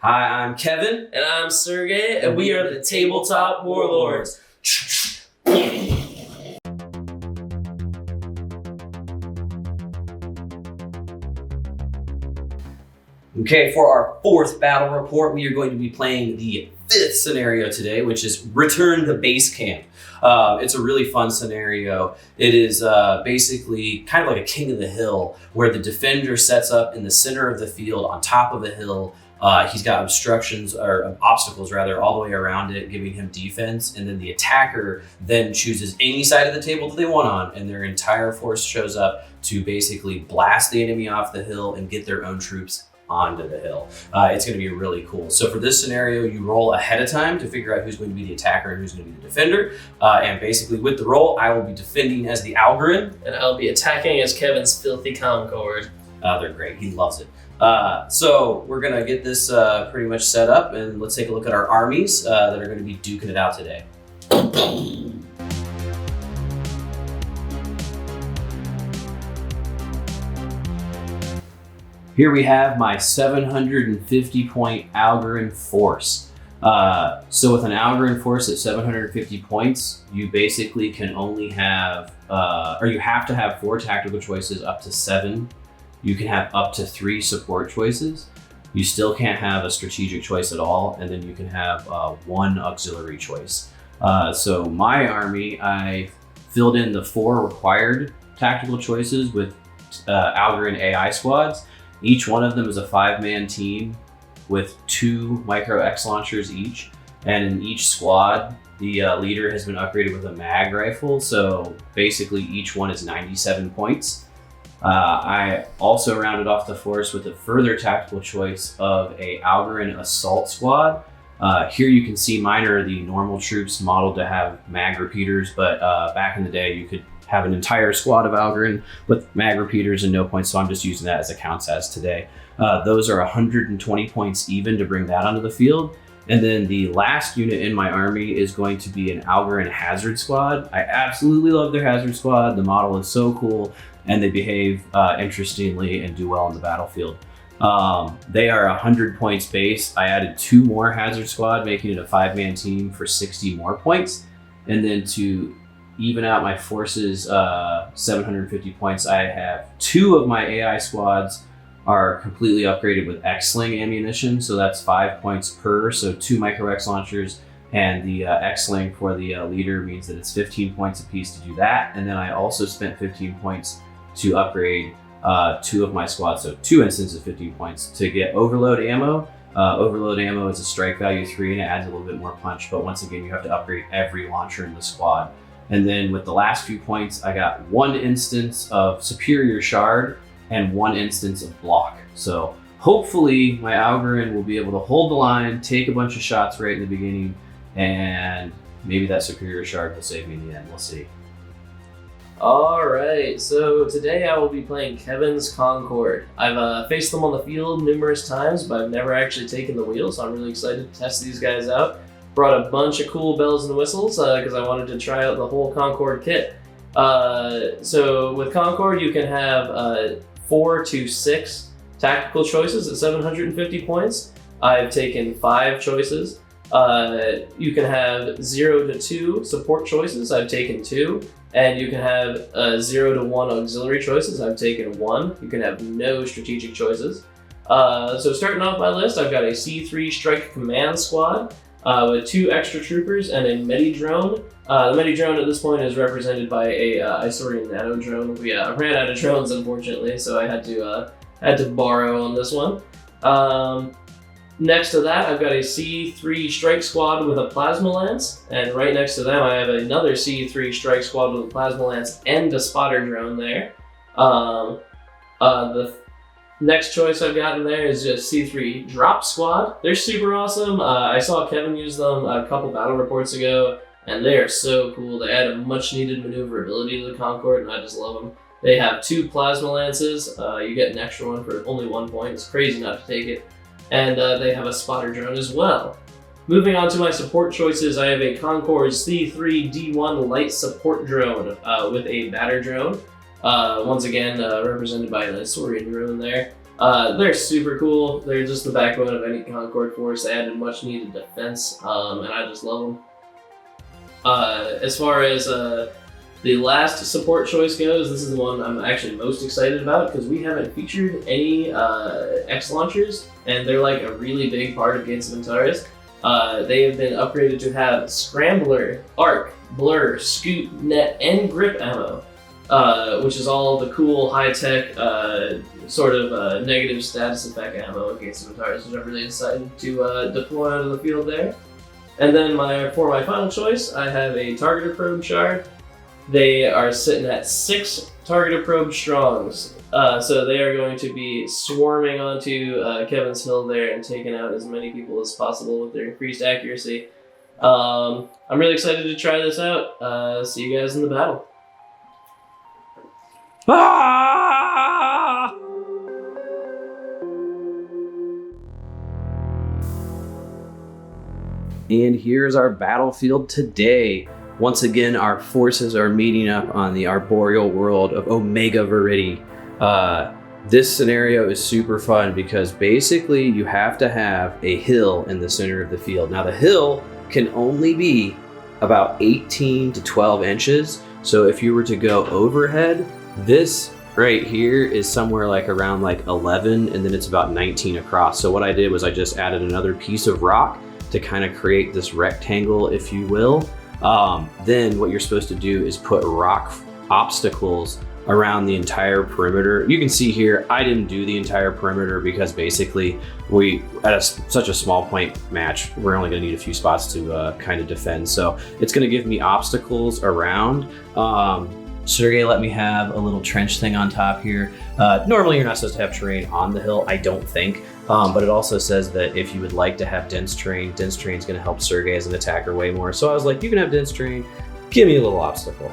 Hi, I'm Kevin. And I'm Sergey, and we are the Tabletop Warlords. Okay, for our fourth battle report, we are going to be playing the fifth scenario today, which is Return to Base Camp. It's a really fun scenario. It is basically kind of like a King of the Hill, where the defender sets up in the center of the field on top of a hill. He's got obstructions, or obstacles rather, all the way around it, giving him defense. And then the attacker then chooses any side of the table that they want on, and their entire force shows up to basically blast the enemy off the hill and get their own troops onto the hill. It's going to be really cool. So for this scenario, you roll ahead of time to figure out who's going to be the attacker and who's going to be the defender. And basically with the roll, I will be defending as the Algoryn. And I'll be attacking as Kevin's filthy Concord. They're great. He loves it. So we're going to get this pretty much set up, and let's take a look at our armies that are going to be duking it out today. Here we have my 750 point Algoryn force. So with an Algoryn force at 750 points, you basically can only have, or you have to have 4 tactical choices up to 7. You can have up to 3 support choices. You still can't have a strategic choice at all, and then you can have 1 auxiliary choice. So my army, I filled in the 4 required tactical choices with Algoryn AI squads. Each one of them is a 5-man team with 2 micro X launchers each. And in each squad, the leader has been upgraded with a mag rifle. So basically each one is 97 points. I also rounded off the force with a further tactical choice of a Algoryn assault squad. Here you can see mine are the normal troops modeled to have mag repeaters, but back in the day you could have an entire squad of Algoryn with mag repeaters and no points, so I'm just using that as it counts as today. Those are 120 points even to bring that onto the field. And then the last unit in my army is going to be an Algoryn hazard squad. I absolutely love their hazard squad. The model is so cool, and they behave interestingly and do well on the battlefield. They are 100 points base. I added 2 more hazard squad, making it a 5-man team for 60 more points. And then to even out my forces 750 points, I have 2 of my AI squads are completely upgraded with X-Sling ammunition, so that's 5 points per, so 2 micro X launchers, and the X-Sling for the leader means that it's 15 points a piece to do that. And then I also spent 15 points to upgrade 2 of my squads, so 2 instances of 15 points to get overload ammo. Overload ammo is a strike value 3 and it adds a little bit more punch, but once again you have to upgrade every launcher in the squad. And then with the last few points, I got 1 instance of Superior Shard and 1 instance of Block. So hopefully my Algoryn will be able to hold the line, take a bunch of shots right in the beginning, and maybe that Superior Shard will save me in the end. We'll see. Alright, so today I will be playing Kevin's Concord. I've faced them on the field numerous times, but I've never actually taken the wheel, so I'm really excited to test these guys out. Brought a bunch of cool bells and whistles because I wanted to try out the whole Concord kit. So with Concord, you can have 4 to 6 tactical choices at 750 points. I've taken 5 choices. You can have 0 to 2 support choices. I've taken 2. And you can have 0 to 1 auxiliary choices. I've taken 1. You can have no strategic choices. So starting off my list, I've got a C3 Strike Command Squad with 2 extra troopers and a Medi Drone. The Medi Drone at this point is represented by a Isorian Nano Drone. We ran out of drones, unfortunately, so I had to borrow on this one. Next to that, I've got a C3 Strike Squad with a Plasma Lance, and right next to them I have another C3 Strike Squad with a Plasma Lance and a Spotter Drone there. The next choice I've got in there is just C3 Drop Squad. They're super awesome. I saw Kevin use them a couple battle reports ago, and they are so cool. They add a much needed maneuverability to the Concord, and I just love them. They have 2 Plasma Lances. You get an extra one for only 1 point. It's crazy not to take it. And they have a Spotter Drone as well. Moving on to my support choices, I have a Concord C3 D1 Light Support Drone with a Batter Drone. Once again, represented by an Isorian Drone there. They're super cool. They're just the backbone of any Concord force. They added much needed defense, and I just love them. As far as the last support choice goes, this is the one I'm actually most excited about because we haven't featured any X launchers, and they're like a really big part of Gates of Antares. They have been upgraded to have Scrambler, Arc, Blur, Scoot, Net, and Grip ammo, which is all the cool high-tech sort of negative status effect ammo against Antares, which I'm really excited to deploy onto the field there. And then for my final choice, I have a Targeter Probe Shard. They are sitting at 6 Targeter Probe Strongs, so they are going to be swarming onto Kevin's Hill there and taking out as many people as possible with their increased accuracy. I'm really excited to try this out. See you guys in the battle. Ah! And here's our battlefield today. Once again, our forces are meeting up on the arboreal world of Omega Viridi. This scenario is super fun because basically you have to have a hill in the center of the field. Now the hill can only be about 18 to 12 inches. So if you were to go overhead, this right here is somewhere like around like 11, and then it's about 19 across. So what I did was I just added another piece of rock to kind of create this rectangle, if you will. Then what you're supposed to do is put rock obstacles around the entire perimeter. You can see here, I didn't do the entire perimeter because basically at such a small point match, we're only gonna need a few spots to kind of defend. So it's gonna give me obstacles around. Sergey let me have a little trench thing on top here. Normally you're not supposed to have terrain on the hill, I don't think. But it also says that if you would like to have dense terrain is going to help Sergey as an attacker way more. So I was like, you can have dense terrain, give me a little obstacle.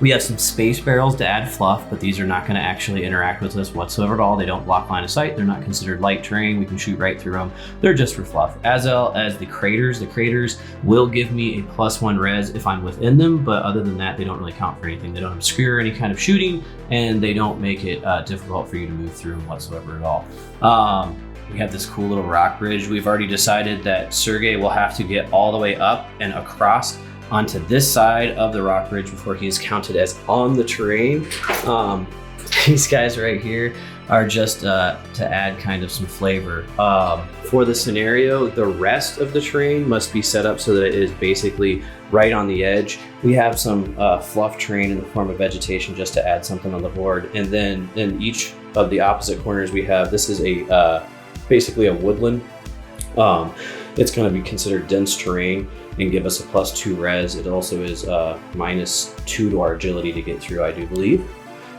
We have some space barrels to add fluff, but these are not going to actually interact with us whatsoever at all. They don't block line of sight. They're not considered light terrain. We can shoot right through them. They're just for fluff. As well as the craters. The craters will give me a +1 res if I'm within them, but other than that, they don't really count for anything. They don't obscure any kind of shooting, and they don't make it difficult for you to move through them whatsoever at all. We have this cool little rock bridge. We've already decided that Sergey will have to get all the way up and across onto this side of the rock bridge before he is counted as on the terrain. These guys right here are just to add kind of some flavor. For the scenario, the rest of the terrain must be set up so that it is basically right on the edge. We have some fluff terrain in the form of vegetation just to add something on the board. And then in each of the opposite corners we have, this is a basically a woodland. It's going to be considered dense terrain and give us a +2 res. It also is -2 to our agility to get through, I do believe.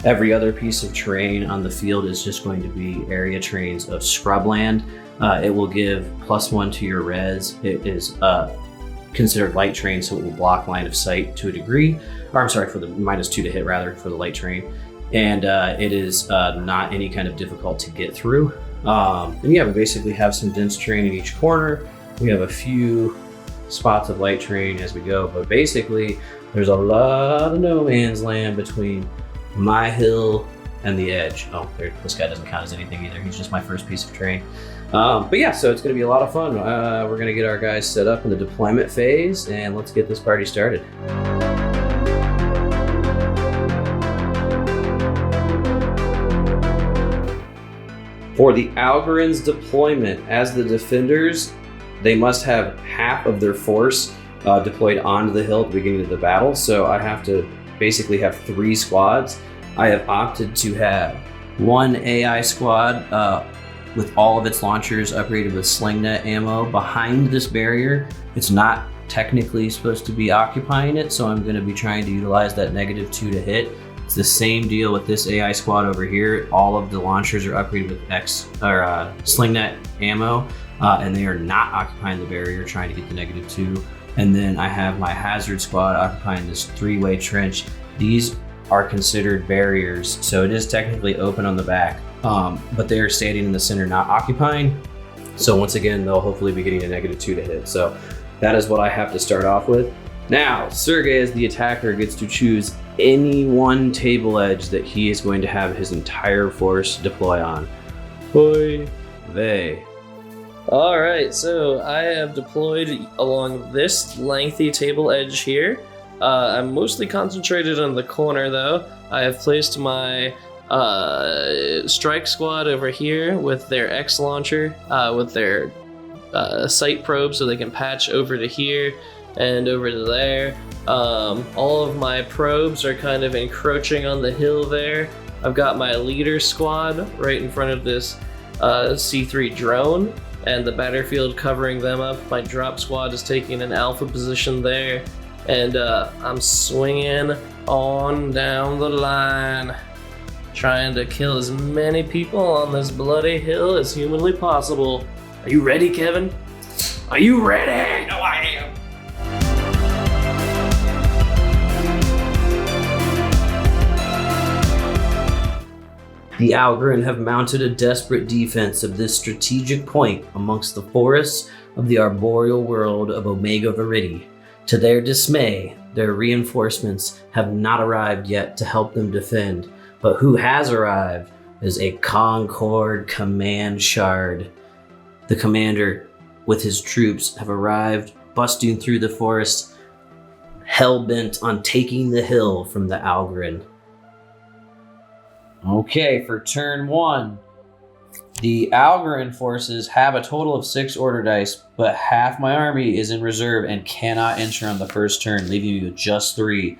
Every other piece of terrain on the field is just going to be area terrains of scrubland. It will give +1 to your res. It is considered light terrain, so it will block line of sight to a degree. Or I'm sorry, for the -2 to hit rather, for the light terrain. And it is not any kind of difficult to get through. And yeah, we basically have some dense terrain in each corner. We have a few spots of light terrain as we go, but basically there's a lot of no man's land between my hill and the edge. Oh, this guy doesn't count as anything either. He's just my first piece of terrain. But yeah, so it's going to be a lot of fun. We're going to get our guys set up in the deployment phase, and let's get this party started. For the Algoryn's deployment, as the defenders, they must have half of their force deployed onto the hill at the beginning of the battle. So I have to basically have 3 squads. I have opted to have 1 AI squad with all of its launchers upgraded with sling net ammo behind this barrier. It's not technically supposed to be occupying it, so I'm going to be trying to utilize that -2 to hit. It's the same deal with this AI squad over here. All of the launchers are upgraded with sling net ammo, and they are not occupying the barrier, trying to get the -2. And then I have my hazard squad occupying this 3-way trench. These are considered barriers, so it is technically open on the back, but they are standing in the center, not occupying. So once again, they'll hopefully be getting a -2 to hit. So that is what I have to start off with. Now, Sergey, as the attacker, gets to choose any one table edge that he is going to have his entire force deploy on. Boy. They. All right, so I have deployed along this lengthy table edge here. I'm mostly concentrated on the corner, though. I have placed my strike squad over here with their X launcher, with their sight probe, so they can patch over to here and over to there. All of my probes are kind of encroaching on the hill there. I've got my leader squad right in front of this C3 drone, and the battlefield covering them up. My drop squad is taking an alpha position there, and I'm swinging on down the line, trying to kill as many people on this bloody hill as humanly possible. Are you ready, Kevin? Are you ready? No, I am. The Algoryn have mounted a desperate defense of this strategic point amongst the forests of the arboreal world of Omega Viridi. To their dismay, their reinforcements have not arrived yet to help them defend, but who has arrived is a Concord command shard. The commander with his troops have arrived, busting through the forest, hell-bent on taking the hill from the Algoryn. Okay, for turn 1, the Algoryn forces have a total of 6 order dice, but half my army is in reserve and cannot enter on the first turn, leaving you with just 3.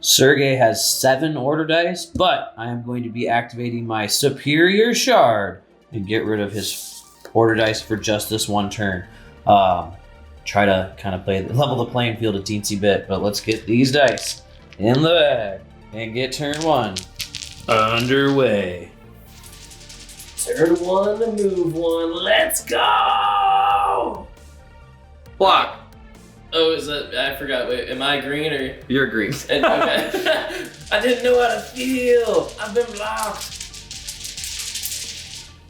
Sergey has 7 order dice, but I am going to be activating my superior shard and get rid of his order dice for just this one turn. Try to kind of level the playing field a teensy bit, but let's get these dice in the bag and get turn 1 underway. Turn 1, move 1, let's go! Block. Oh, is that, I forgot, wait, am I green or? You're green. Okay. I didn't know how to feel. I've been blocked.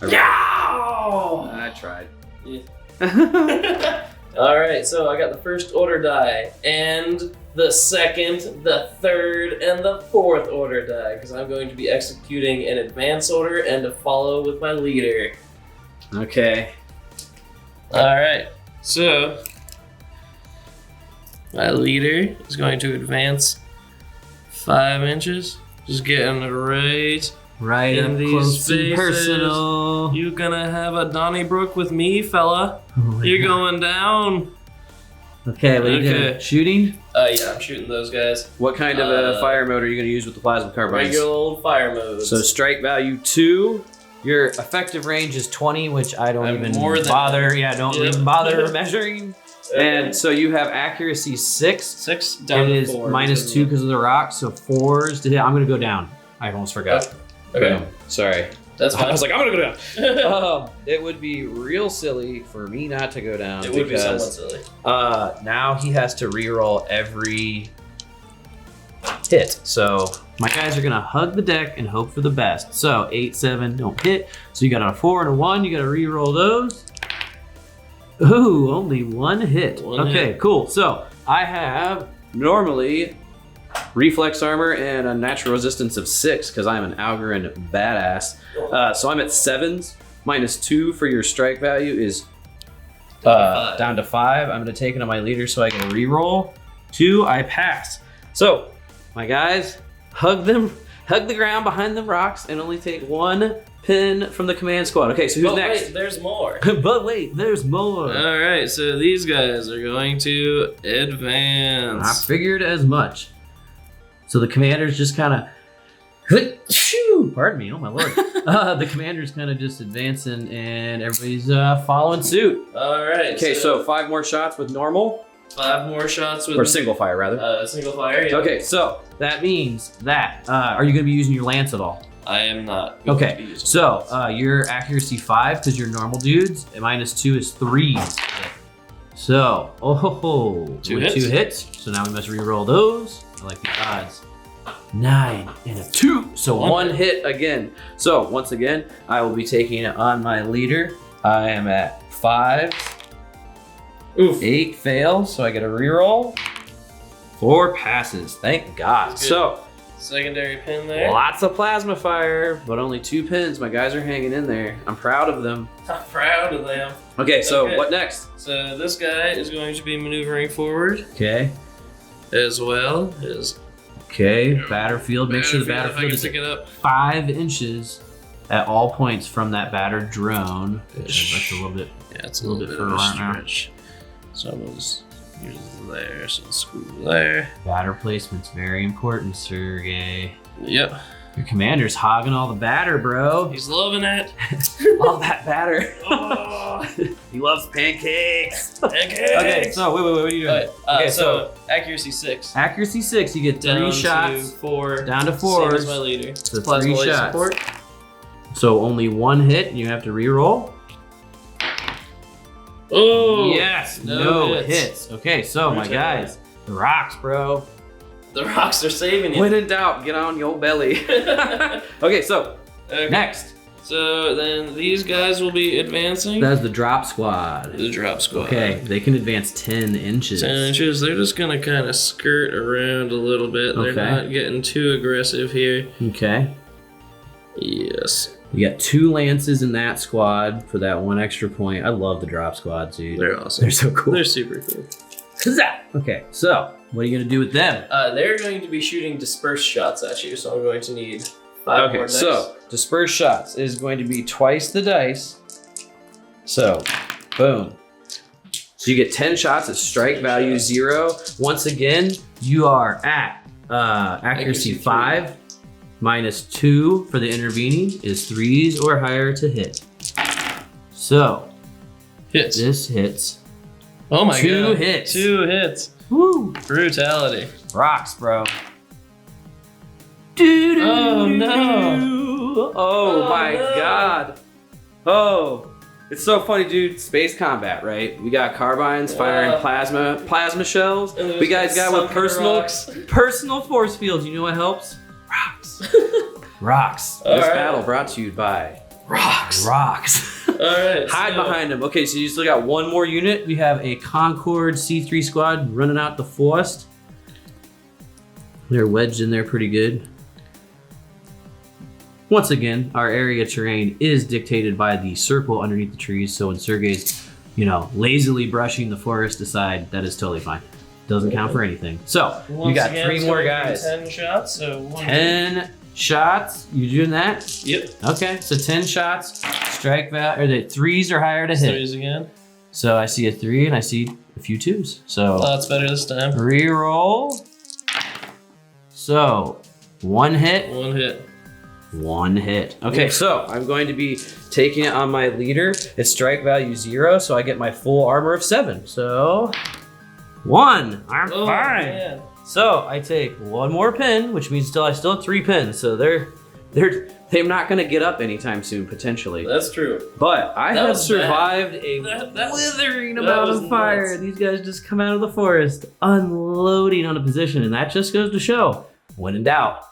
No! I tried. Yeah. All right, so I got the first order die, and the second, the third, and the fourth order die, because I'm going to be executing an advance order and a follow with my leader. Okay. All right, so my leader is going to advance 5 inches, just getting right Up in these close and spaces. personal. You gonna have a Donnybrook with me, fella? Oh You're God. going down. Okay, what are you doing? Shooting? Yeah, I'm shooting those guys. What kind of a fire mode are you going to use with the plasma carbines? Regular old fire modes. So strike value 2. Your effective range is 20, which I don't I'm even more than bother. that. Yeah, don't Yep. even bother measuring. Okay. And so you have accuracy 6. 6 down It to is 4. minus 2 because of the rock, so 4s to hit. I'm going to go down. I almost forgot. Okay. Boom. Sorry. That's fine. I was like, I'm going to go down. It would be real silly for me not to go down. It would be somewhat because, silly. now he has to reroll every hit. So my guys are gonna hug the deck and hope for the best. So 8, 7, don't hit. So you got a 4 and a 1. You got to reroll those. Ooh, only 1 hit. One okay, hit. cool. So I have normally reflex armor and a natural resistance of 6 because I'm an Algoryn badass. So I'm at 7s. Minus 2 for your strike value is down to 5. I'm going to take it on my leader so I can reroll. 2, I pass. So my guys, hug the ground behind the rocks and only take 1 pin from the command squad. Okay, so who's next? Wait, there's more. But wait, there's more. All right, so these guys are going to advance. I figured as much. So the commander's just kind of, pardon me, oh my lord. The commander's kind of just advancing and everybody's following suit. All right. Okay, so 5 more shots with normal. 5 more shots with Or single fire, rather. single fire. Yeah. Okay, so that means that, are you going to be using your lance at all? I am not. going to be Okay, using so this. your accuracy 5 because you're normal dudes, and minus 2 is 3s. So, 2 with hits. 2 hits. So now we must re-roll those. I like the odds. 9 and a 2. So 1 hit again. So once again, I will be taking it on my leader. I am at 5. Oof. 8 fails, so I get a reroll. 4 passes. Thank God. That's good. So Secondary pin there. Lots of plasma fire, but only 2 pins. My guys are hanging in there. I'm proud of them. I'm proud of them. Okay, so what next? So this guy is going to be maneuvering forward. Okay. As well as. Okay, battlefield. Make sure the battlefield is pick it up. 5 inches at all points from that battered drone. That's a little bit. Yeah, it's a little bit of a stretch. So we'll just use there. So screw there. Batter placement's very important, Sergey. Yep. Your commander's hogging all the batter, bro. He's loving it. All that batter. Oh. He loves pancakes. Pancakes. Okay, so wait, what are you doing? Okay, so accuracy 6. Accuracy 6, you get 3 down shots. To 4. Down to 4. Same as my leader. So Plasma 3 light shots. support. So only 1 hit, and you have to re-roll. Oh! Yes, no hits. Okay, so my guys, the rocks, bro. The rocks are saving you. When in doubt, get on your belly. Okay, so next. So then these guys will be advancing. That's the drop squad. The drop squad. Okay, they can advance 10 inches. 10 inches. They're just gonna kind of skirt around a little bit. Okay. They're not getting too aggressive here. Okay. Yes. You got 2 lances in that squad for that 1 extra point. I love the drop squad, dude. They're awesome. They're so cool. They're super cool. Okay, so what are you gonna do with them? They're going to be shooting dispersed shots at you, so I'm going to need 5 more dice. So disperse shots is going to be twice the dice. So, boom. So you get 10 shots at strike value 0. Once again, you are at accuracy 5. Minus 2 for the intervening is 3s or higher to hit. So, hits. This hits. Oh my god. 2 hits. 2 hits. Woo! Brutality. Rocks, bro. Oh no. Oh my god. Oh. It's so funny, dude. Space combat, right? We got carbines firing plasma shells. We got with personal force fields. You know what helps? Rocks. Rocks. This battle brought to you by Rocks. Rocks. All right. Hide behind them. Okay, so you still got 1 more unit. We have a Concord C3 squad running out the forest. They're wedged in there pretty good. Once again, our area terrain is dictated by the circle underneath the trees. So when Sergey's, lazily brushing the forest aside, that is totally fine. Doesn't count for anything. So you got 3 more guys. 10 shots. So 10 shots. You doing that? Yep. Okay. So 10 shots. Strike value. Or the 3s or higher to hit. 3s again. So I see a 3 and I see a few 2s. So that's better this time. Reroll. So 1 hit. 1 hit. 1 hit. Okay, so I'm going to be taking it on my leader. It's strike value 0, so I get my full armor of 7. So 1. I'm fine. Man. So I take 1 more pin, which means I still have 3 pins. So they're not going to get up anytime soon, potentially. That's true. But I have survived a withering amount of fire. Nuts. These guys just come out of the forest, unloading on a position, and that just goes to show, when in doubt,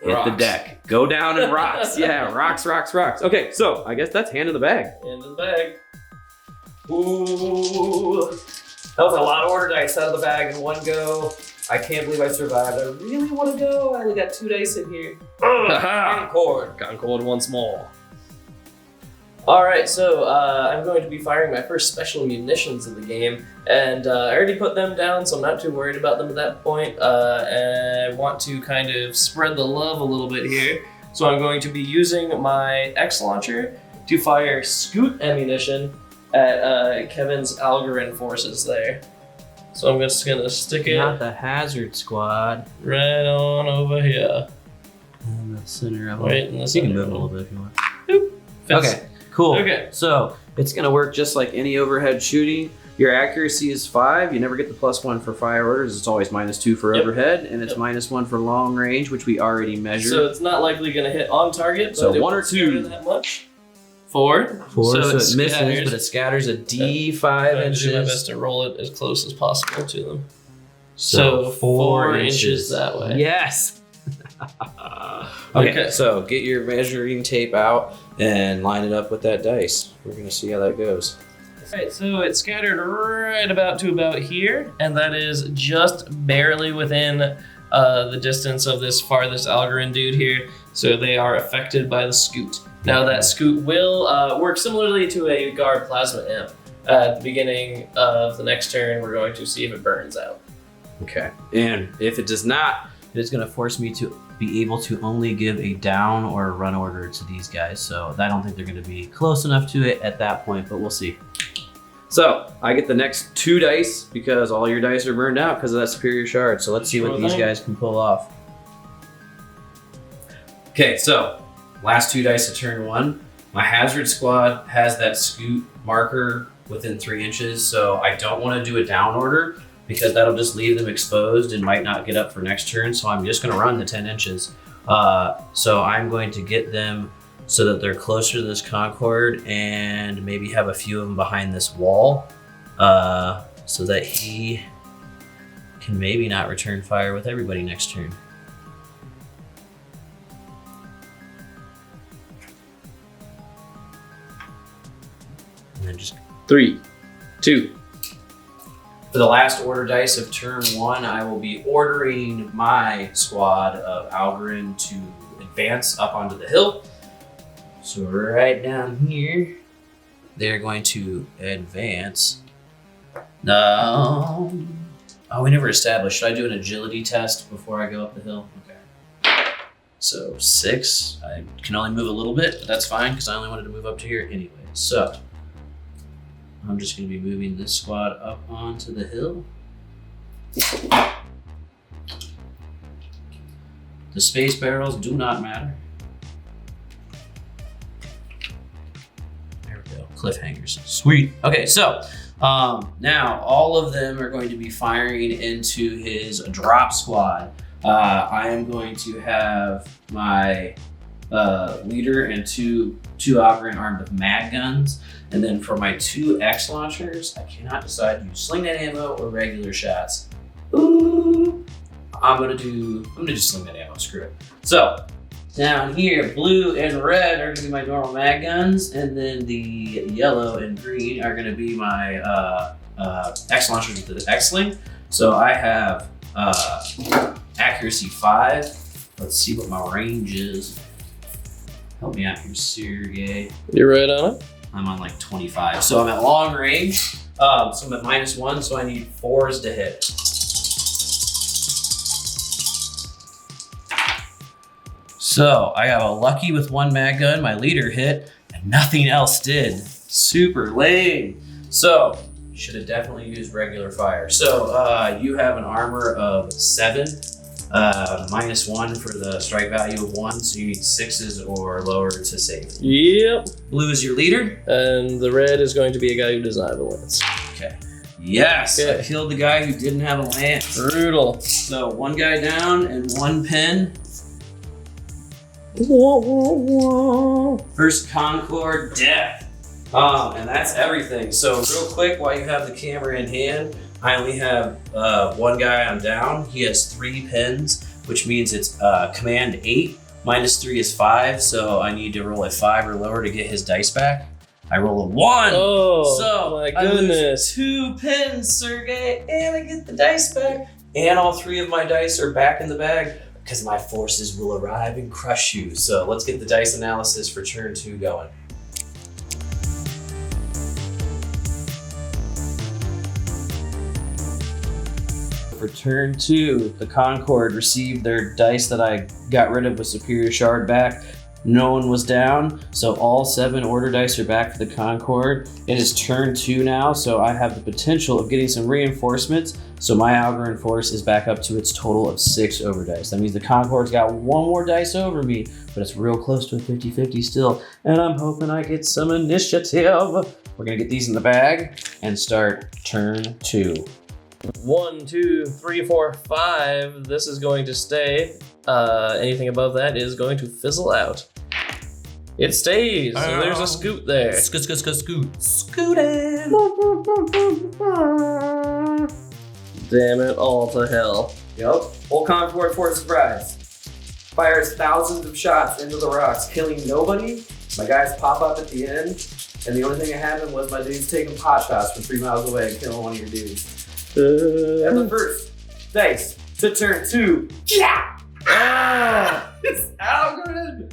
hit the deck. Go down and rocks. Yeah, rocks. Okay, so I guess that's hand in the bag. Hand in the bag. Ooh. That was a lot of order dice out of the bag in one go. I can't believe I survived. I really want to go. I only got 2 dice in here. Concord once more. Alright, so I'm going to be firing my first special munitions of the game, and I already put them down, so I'm not too worried about them at that point, and I want to kind of spread the love a little bit here. So I'm going to be using my X launcher to fire scoot ammunition at Kevin's Algoryn forces there. So I'm just gonna stick it Not the hazard squad. right on over here. In the center of Right in the You center. can move a little bit if you want. Boop. Fits. Okay, cool. Okay. So it's gonna work just like any overhead shooting. Your accuracy is 5. You never get the +1 for fire orders. It's always -2 for overhead, and it's -1 for long range, which we already measured. So it's not likely going to hit on target. But So it 1 or won't 2. scatter that much. 4. 4, so it it's misses, scattered. but it scatters a D5 I'm gonna inches. do my best to roll it as close as possible to them. So 4 inches that way. Yes. Okay. So get your measuring tape out and line it up with that dice. We're gonna see how that goes. Alright, so it scattered right about to about here, and that is just barely within the distance of this farthest Algoryn dude here, so they are affected by the scoot. Now that scoot will work similarly to a guard plasma imp. At the beginning of the next turn, we're going to see if it burns out. Okay. And if it does not, it is going to force me to be able to only give a down or a run order to these guys. So I don't think they're going to be close enough to it at that point, but we'll see. So I get the next 2 dice because all your dice are burned out because of that superior shard. So let's see what these guys can pull off. Okay, so last 2 dice of turn 1. My hazard squad has that scoot marker within 3 inches, so I don't want to do a down order because that'll just leave them exposed and might not get up for next turn. So I'm just going to run the 10 inches. So I'm going to get them so that they're closer to this Concord and maybe have a few of them behind this wall so that he can maybe not return fire with everybody next turn. And then just 3, 2. For the last order dice of turn 1, I will be ordering my squad of Algoryn to advance up onto the hill. So right down here, they're going to advance. No. Oh, we never established. Should I do an agility test before I go up the hill? Okay. So 6. I can only move a little bit, but that's fine because I only wanted to move up to here anyway. So I'm just going to be moving this squad up onto the hill. The space barrels do not matter. There we go. Cliffhangers. Sweet. Okay, so now all of them are going to be firing into his drop squad. I am going to have my leader and two Algoryn armed with mag guns. And then for my 2 X launchers, I cannot decide to use sling net ammo or regular shots. Ooh. I'm gonna do sling net ammo, screw it. So down here, blue and red are gonna be my normal mag guns, and then the yellow and green are gonna be my X launchers with the X sling. So I have accuracy 5. Let's see what my range is. Help me out here, Sergey. You're right on it. I'm on like 25. So I'm at long range. So I'm at -1, so I need 4s to hit. So I got a lucky with 1 mag gun. My leader hit, and nothing else did. Super lame. So should have definitely used regular fire. So you have an armor of 7. -1 for the strike value of 1, so you need 6s or lower to save. Yep. Blue is your leader. And the red is going to be a guy who does not have a lance. Okay. Yes, Okay. I killed the guy who didn't have a lance. Brutal. So 1 guy down and 1 pin. First Concord death. And that's everything. So real quick, while you have the camera in hand, I only have 1 guy on down. He has 3 pins, which means it's command 8. -3 is 5, so I need to roll a 5 or lower to get his dice back. I roll a 1. Oh, so my I lose goodness. 2 pins, Sergey, and I get the dice back. And all 3 of my dice are back in the bag because my forces will arrive and crush you. So let's get the dice analysis for turn 2 going. For turn 2, the Concord received their dice that I got rid of with Superior Shard back. No one was down, so all 7 order dice are back for the Concord. It is turn 2 now, so I have the potential of getting some reinforcements. So my Algoryn force is back up to its total of 6 over dice. That means the Concord's got 1 more dice over me, but it's real close to a 50-50 still. And I'm hoping I get some initiative. We're gonna get these in the bag and start turn 2. 1, 2, 3, 4, 5. This is going to stay. Anything above that is going to fizzle out. It stays. So there's a scoot there. Scoot. Scootin'. Damn it all to hell. Yep. Old Concord for a surprise. Fires thousands of shots into the rocks, killing nobody. My guys pop up at the end, and the only thing that happened was my dudes taking pot shots from 3 miles away and killing one of your dudes. And the first dice to turn 2. Yeah! Ah! It's Algoryn!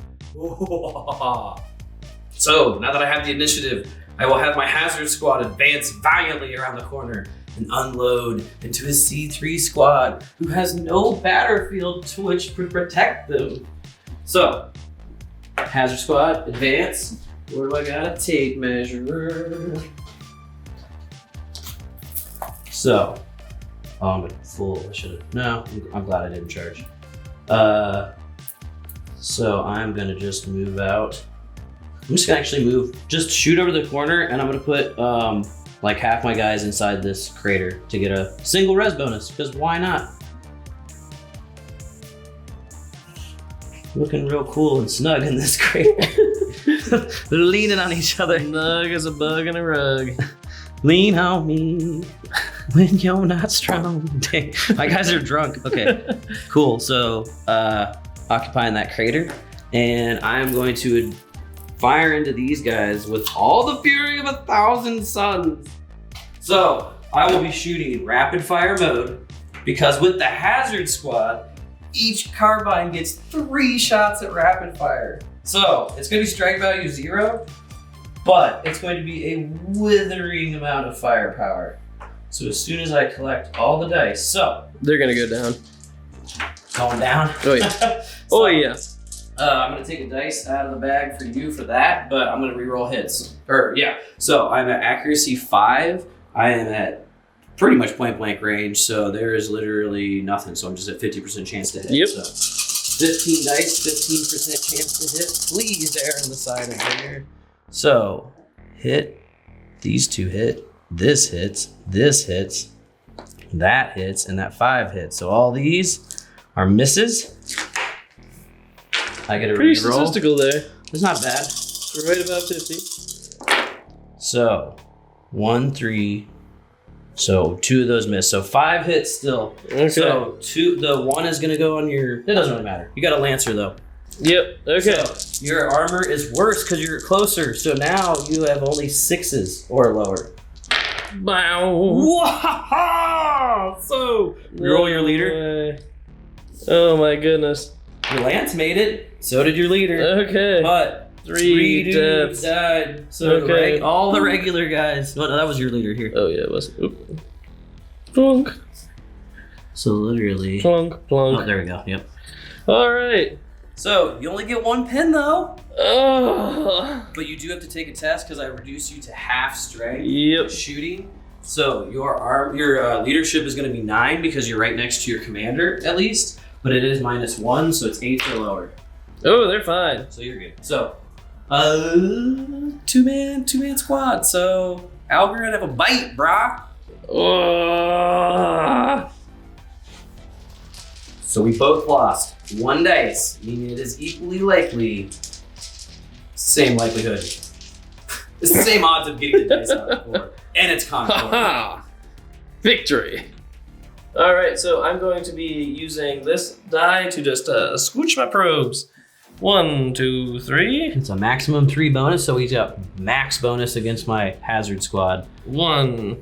So, now that I have the initiative, I will have my hazard squad advance valiantly around the corner and unload into his C3 squad, who has no battlefield to which to protect them. So, hazard squad, advance. Where do I gotta take measure? So, I'm full. I should have. No, I'm glad I didn't charge. So I'm gonna just move out. I'm just gonna actually move, just shoot over the corner, and I'm gonna put like half my guys inside this crater to get a single res bonus, because why not? Looking real cool and snug in this crater. They're leaning on each other. Snug as a bug in a rug. Lean on me when you're not strong. Dang, my guys are drunk. Okay, cool. So occupying that crater, and I'm going to fire into these guys with all the fury of 1,000 suns. So I will be shooting in rapid fire mode, because with the hazard squad, each carbine gets 3 shots at rapid fire. So it's going to be strike value 0, but it's going to be a withering amount of firepower. So as soon as I collect all the dice, so They're gonna go down. going down. Oh yeah. So, Oh yeah. I'm gonna take a dice out of the bag for you for that, but I'm gonna reroll hits. So I'm at accuracy 5. I am at pretty much point blank range, so there is literally nothing. So I'm just at 50% chance to hit. Yep. So 15 dice, 15% chance to hit. Please err on the side of there. So hit. These 2 hit. This hits. This hits. That hits, and that 5 hits. So all these are misses. I get a Pretty reroll. statistical there. It's not bad. We're right about 50. So 1, 3. So 2 of those miss. So 5 hits still. Okay. So 2. The 1 is gonna go on your. It doesn't really matter. You got a lancer though. Yep. Okay. So your armor is worse because you're closer. So now you have only 6s or lower. Bow. Wow! So roll your leader. Oh my goodness. Your lance made it. So did your leader. Okay. But 3 dudes deaths. died. So Okay. all the regular guys. No, that was your leader here. Oh yeah, it was. Oop. Plunk, So literally. plunk, plunk. Oh, there we go. Yep. All right. So you only get 1 pin though. Oh. But you do have to take a test because I reduce you to half strength Yep. shooting. So your leadership is going to be 9 because you're right next to your commander at least. But it is -1, so it's 8 or lower. Oh, they're fine. So you're good. So, two-man squad. So Algoryn have a bite, brah. Oh. So we both lost 1 dice, meaning it is equally likely. Same likelihood. It's the same odds of getting the dice out of the board. And it's Concord. Haha. Victory. All right, so I'm going to be using this die to just scooch my probes. 1, 2, 3. It's a maximum 3 bonus, so he's got max bonus against my hazard squad. 1,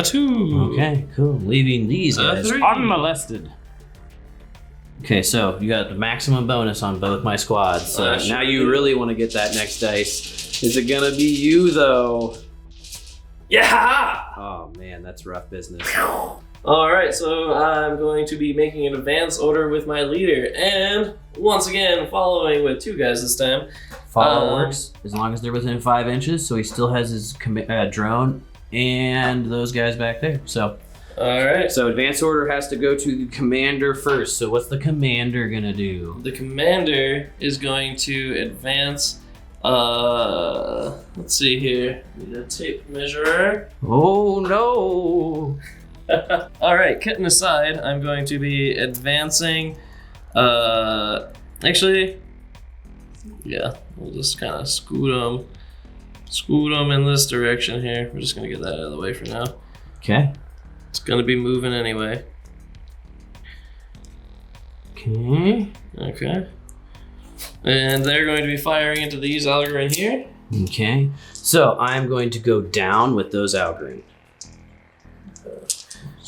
2. Okay, cool. Leaving these guys 3. unmolested. Okay, so you got the maximum bonus on both my squads. So now you really want to get that next dice. Is it gonna be you though? Yeah! Oh man, that's rough business. All right, so I'm going to be making an advance order with my leader, and once again, following with 2 guys this time. Follow works as long as they're within 5 inches, so he still has his drone and those guys back there. So, all right. So advance order has to go to the commander first. So what's the commander gonna do? The commander is going to advance. Let's see here. Need a tape measure. Oh no! All right, kitten aside, I'm going to be advancing. Actually, yeah, we'll just kind of scoot them in this direction here. We're just gonna get that out of the way for now. Okay. It's gonna be moving anyway. Okay. Okay. And they're going to be firing into these Algoryn here. Okay. So I'm going to go down with those Algoryn.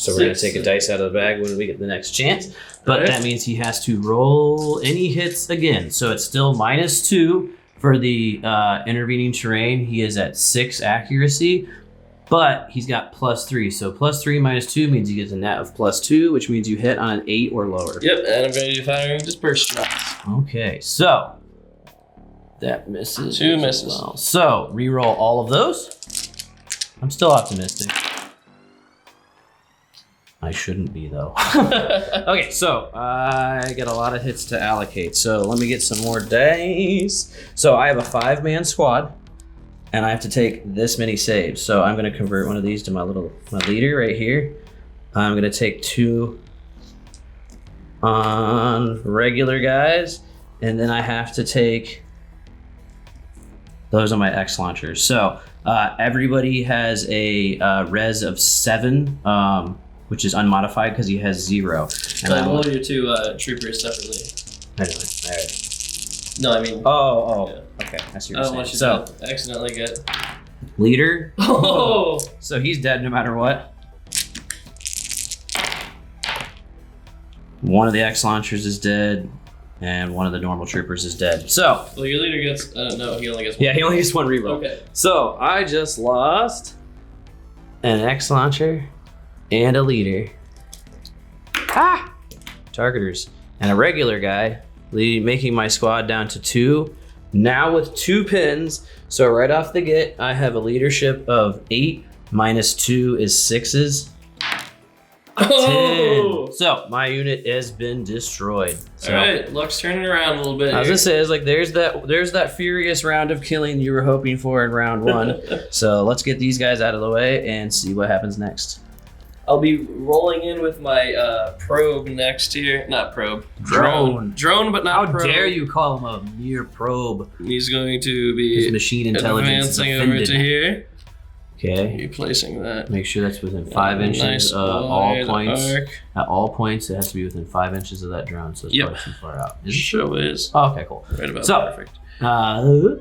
So we're going to take a dice out of the bag when we get the next chance. But that means he has to roll any hits again. So it's still -2 for the intervening terrain. He is at 6 accuracy, but he's got +3. So +3 -2 means he gets a net of +2, which means you hit on an 8 or lower. Yep, and I'm going to be firing dispersion shots. Okay, so that misses. 2 misses. Well. So re-roll all of those. I'm still optimistic. I shouldn't be though. Okay, so I get a lot of hits to allocate. So let me get some more dice. So I have a 5-man squad, and I have to take this many saves. So I'm going to convert one of these to my leader right here. I'm going to take 2 on regular guys, and then I have to take those on my X launchers. So everybody has a res of 7. Which is unmodified because he has 0. So I roll your 2 troopers separately. Anyway, all right. No, I mean. Oh. Yeah. Okay, I see I what don't you're want saying. you to accidentally get. Leader. Oh! So he's dead no matter what. One of the X launchers is dead, and one of the normal troopers is dead. So. Well, your leader gets. No, he only gets 1. Yeah, he only gets 1 reroll. Okay. So I just lost an X launcher and a leader. Targeters. And a regular guy, making my squad down to 2. Now with 2 pins. So right off the get, I have a leadership of 8. -2 is 6s. Oh! 10. So my unit has been destroyed. So, all right, luck's turning around a little bit. I was gonna say, it's like there's that furious round of killing you were hoping for in round 1. So let's get these guys out of the way and see what happens next. I'll be rolling in with my probe next here. Not probe. Drone, but not How probe. dare you call him a mere probe? He's going to be His machine intelligence is advancing over offended. to here. Okay. Be placing that. Make sure that's within 5 inches Nice of all wide points. arc. At all points, it has to be within 5 inches of that drone, so it's Yep. probably too far out. Is it? Sure is. Oh, okay, cool. Right about So, perfect. Who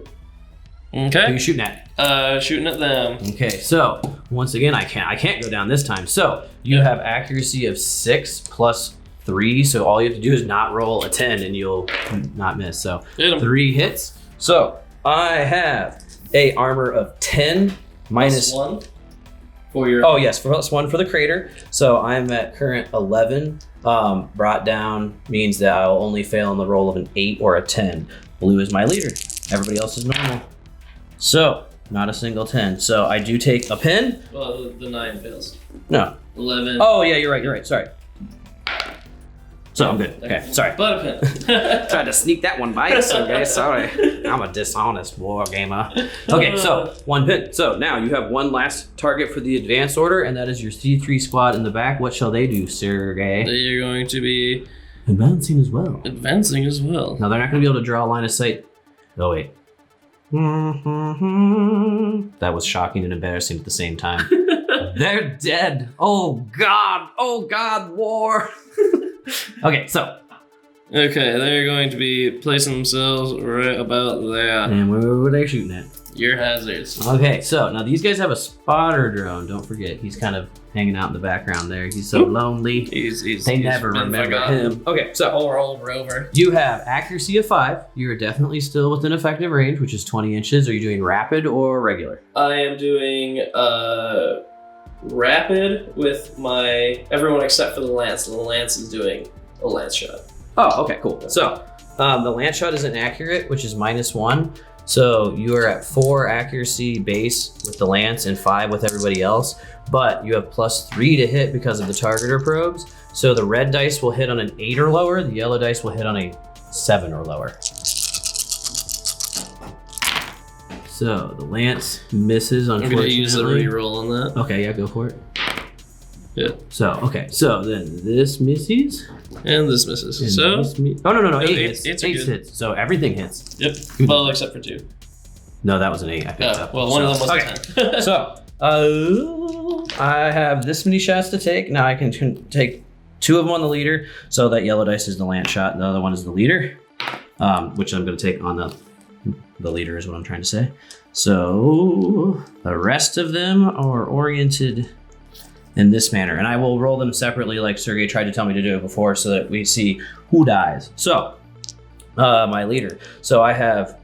Who you shooting at? shooting at them. Okay, so once again, I can't go down this time. So you have accuracy of 6 plus 3. So all you have to do is not roll a 10, and you'll not miss. So Hit 'em. 3 hits. So I have a armor of 10 minus. +1 for your. Oh yes, +1 for the crater. So I'm at current 11. Brought down means that I will only fail on the roll of an 8 or a 10. Blue is my leader. Everybody else is normal. So not a single 10. So I do take a pin. Well, the 9 fails. No. 11. Oh yeah, you're right. Sorry. So I'm good. Okay, sorry. But a pin. Tried to sneak that one by you, Sergey. Sorry. I'm a dishonest war gamer. Okay, so 1 pin. So now you have one last target for the advance order, and that is your C3 squad in the back. What shall they do, Sergey? They are going to be Advancing as well. advancing as well. Now they're not going to be able to draw a line of sight. Oh wait. That was shocking and embarrassing at the same time. They're dead. Oh God, war. Okay, so. Okay, they're going to be placing themselves right about there. And where were they shooting at? Your hazards. Okay, so now these guys have a spotter drone. Don't forget, he's kind of hanging out in the background there. He's so lonely. They never remember him. Okay, so over. you have accuracy of 5. You're definitely still within effective range, which is 20 inches. Are you doing rapid or regular? I am doing rapid with my everyone except for the lance. The lance is doing a lance shot. Oh, okay, cool. So the lance shot is inaccurate, which is -1. So you are at 4 accuracy base with the lance and 5 with everybody else, but you have +3 to hit because of the targeter probes. So the red dice will hit on an 8 or lower, the yellow dice will hit on a 7 or lower. So the lance misses, I'm unfortunately. gonna use the reroll on that. Okay, yeah, go for it. Yeah. So, okay, so then this misses. And this misses. And So this oh, no, 8 hits. eights are 8 good. hits. So everything hits. yep. Well, except for 2. No, that was an 8. I picked up. Well, one of them was okay. a 10. So, I have this many shots to take. Now I can take 2 of them on the leader. So that yellow dice is the lance shot, and the other one is the leader, which I'm going to take on the leader is what I'm trying to say. So the rest of them are oriented in this manner. And I will roll them separately like Sergey tried to tell me to do it before so that we see who dies. So, my leader. So I have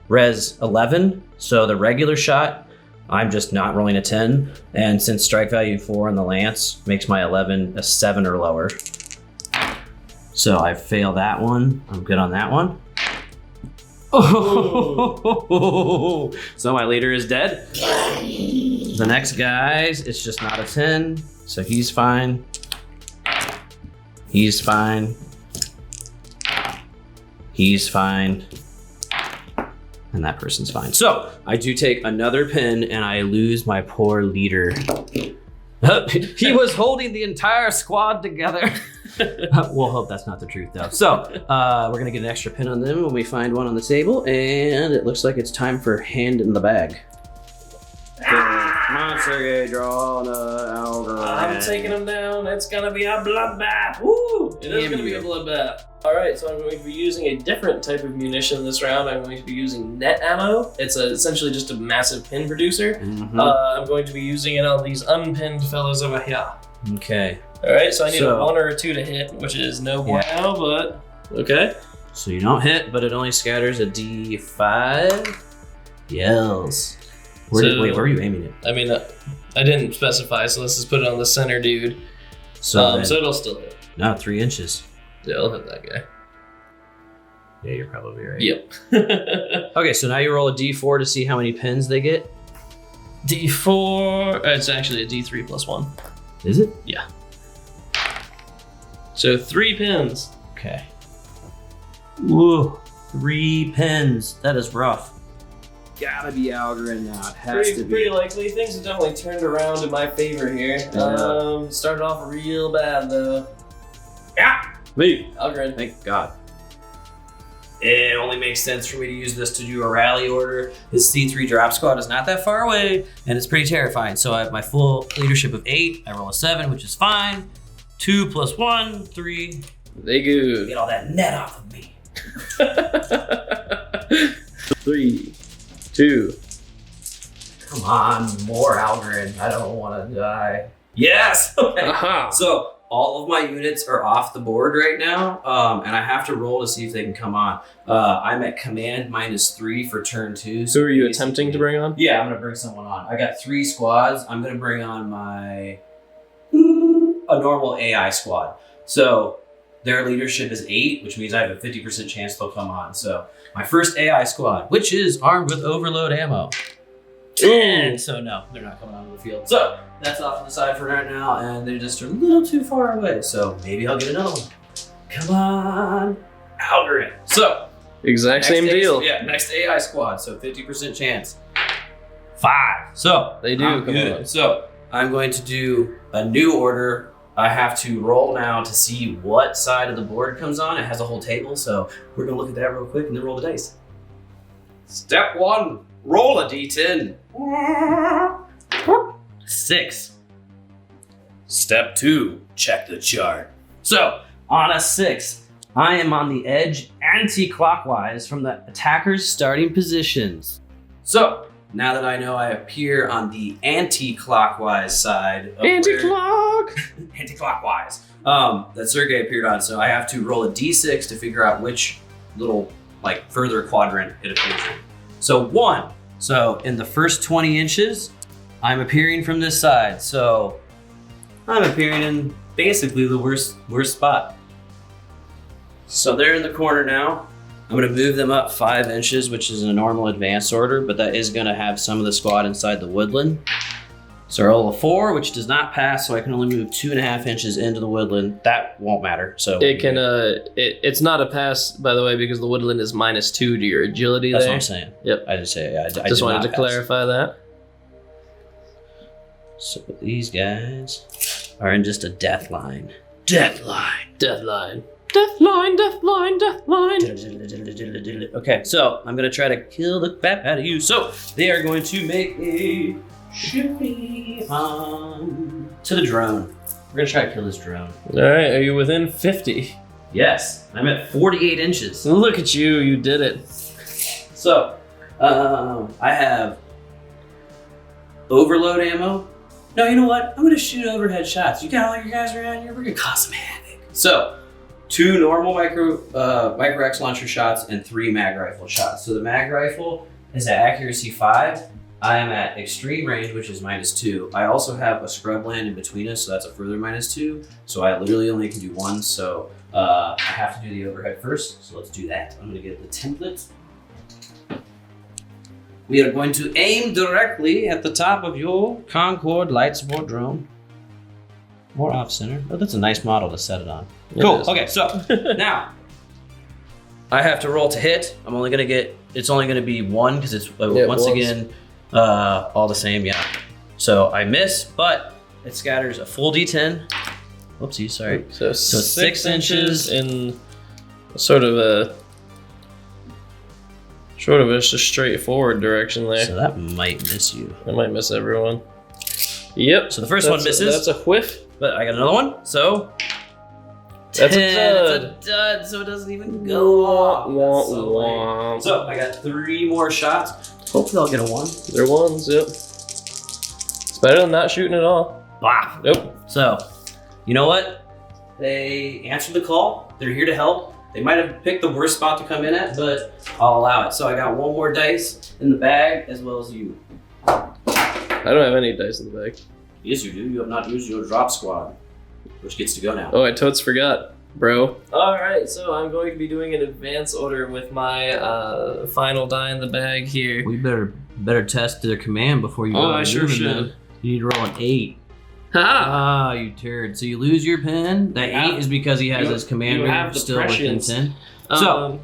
res 11, so the regular shot, I'm just not rolling a 10. And since strike value 4 on the lance makes my 11 a 7 or lower. So I fail that one. I'm good on that one. Oh, so my leader is dead. The next guy's, it's just not a 10, so he's fine. He's fine. He's fine. And that person's fine. So I do take another pin and I lose my poor leader. He was holding the entire squad together. We'll hope that's not the truth though. So we're gonna get an extra pin on them when we find one on the table, and it looks like it's time for hand in the bag. Come on, Sergey, draw the Algoryn. I'm taking him down. It's gonna be a bloodbath. Woo! It is gonna be a bloodbath. All right, so I'm going to be using a different type of munition this round. I'm going to be using net ammo. It's essentially just a massive pin producer. Mm-hmm. I'm going to be using it on these unpinned fellows over here. Okay. All right, so I need a 1 or a 2 to hit, which is no bueno, but okay. So you don't hit, but it only scatters a D5. Yells. Wait, where are you aiming it? I mean, I didn't specify, so let's just put it on the center dude. So it'll still hit. No, 3 inches. Yeah, I'll hit that guy. Yeah, you're probably right. Yep. Okay, so now you roll a D4 to see how many pins they get. D4, it's actually a D3 plus 1. Is it? Yeah. So 3 pins. Okay. Whoa, 3 pins. That is rough. Gotta be Algoryn now. It has to be. Pretty likely. Things have definitely turned around in my favor here. Started off real bad though. Yeah. Me. Algoryn. Thank God. It only makes sense for me to use this to do a rally order. His C3 drop squad is not that far away, and it's pretty terrifying. So I have my full leadership of 8. I roll a 7, which is fine. 2 plus 1, 3. They good. Get all that net off of me. 3, 2. Come on, more Algoryn. I don't want to die. Yes. Okay. Aha. So all of my units are off the board right now, and I have to roll to see if they can come on. I'm at command -3 for turn 2. So are you attempting to bring on? Yeah, I'm gonna bring someone on. I got 3 squads. I'm gonna bring on a normal AI squad. So their leadership is 8, which means I have a 50% chance they'll come on. So my first AI squad, which is armed with overload ammo. And so no, they're not coming onto the field. So that's off to the side for right now, and they're just a little too far away. So maybe I'll get another one. Come on, Algoryn. So Exact same deal. Next AI squad. So 50% chance. 5. So They do I'm come good. on. So I'm going to do a new order. I have to roll now to see what side of the board comes on. It has a whole table, so we're gonna look at that real quick and then roll the dice. Step 1, roll a D10. 6. Step 2, check the chart. So on a 6, I am on the edge anti-clockwise from the attacker's starting positions. So now that I know I appear on the anti-clockwise side of anti-clockwise that Sergey appeared on, so I have to roll a d6 to figure out which little further quadrant it appears in. So 1. So in the first 20 inches, I'm appearing from this side. So I'm appearing in basically the worst spot. So they're in the corner now. I'm gonna move them up 5 inches, which is in a normal advance order, but that is gonna have some of the squad inside the woodland. So I roll a 4, which does not pass, so I can only move 2.5 inches into the woodland. That won't matter. So it can. It's not a pass, by the way, because the woodland is -2 to your agility. That's there. what I'm saying. Yep. I just say I just wanted to pass. clarify that. So these guys are in just a death line. Death line. Death line. Death line. Death line. Death line. Okay, so I'm gonna try to kill the crap out of you. So they are going to make a shooting to the drone. We're gonna try to kill this drone. All right. Are you within 50? Yes, I'm at 48 inches. Look at you. You did it. So I have overload ammo, No, you know what? I'm gonna shoot overhead shots. You got all your guys around here. We're gonna cause some havoc. So, 2 normal micro X launcher shots and 3 mag rifle shots. So the mag rifle is at accuracy 5. I am at extreme range, which is -2. I also have a scrub land in between us, so that's a further -2. So I literally only can do 1. So I have to do the overhead first. So let's do that. I'm gonna get the template. We are going to aim directly at the top of your Concord light support drone. More off center. Oh, that's a nice model to set it on. Cool. Okay, so now I have to roll to hit. I'm only gonna get. It's only gonna be 1 because it's once again all the same. Yeah. So I miss, but it scatters a full D10. Whoopsie, sorry. So 6 inches in sort of a just straightforward direction there. So that might miss you. I might miss everyone. Yep. So the first one misses. That's a whiff. But I got another one. So that's 10. a dud. It's a dud, so it doesn't even go off. So I got 3 more shots. Hopefully I'll get a 1. They're 1s, yep. It's better than not shooting at all. Wow. Nope. So, you know what? They answered the call. They're here to help. They might have picked the worst spot to come in at, but I'll allow it. So I got 1 more dice in the bag, as well as you. I don't have any dice in the bag. Yes, you do. You have not used your drop squad, which gets to go now. Oh, I totes forgot, bro. Alright, so I'm going to be doing an advance order with my final die in the bag here. We better test their command before you go. Oh, I sure should. Then. You need to roll an 8. Ha! Ah, you turd. So you lose your pen. That 8 is because he has his commander still within 10. So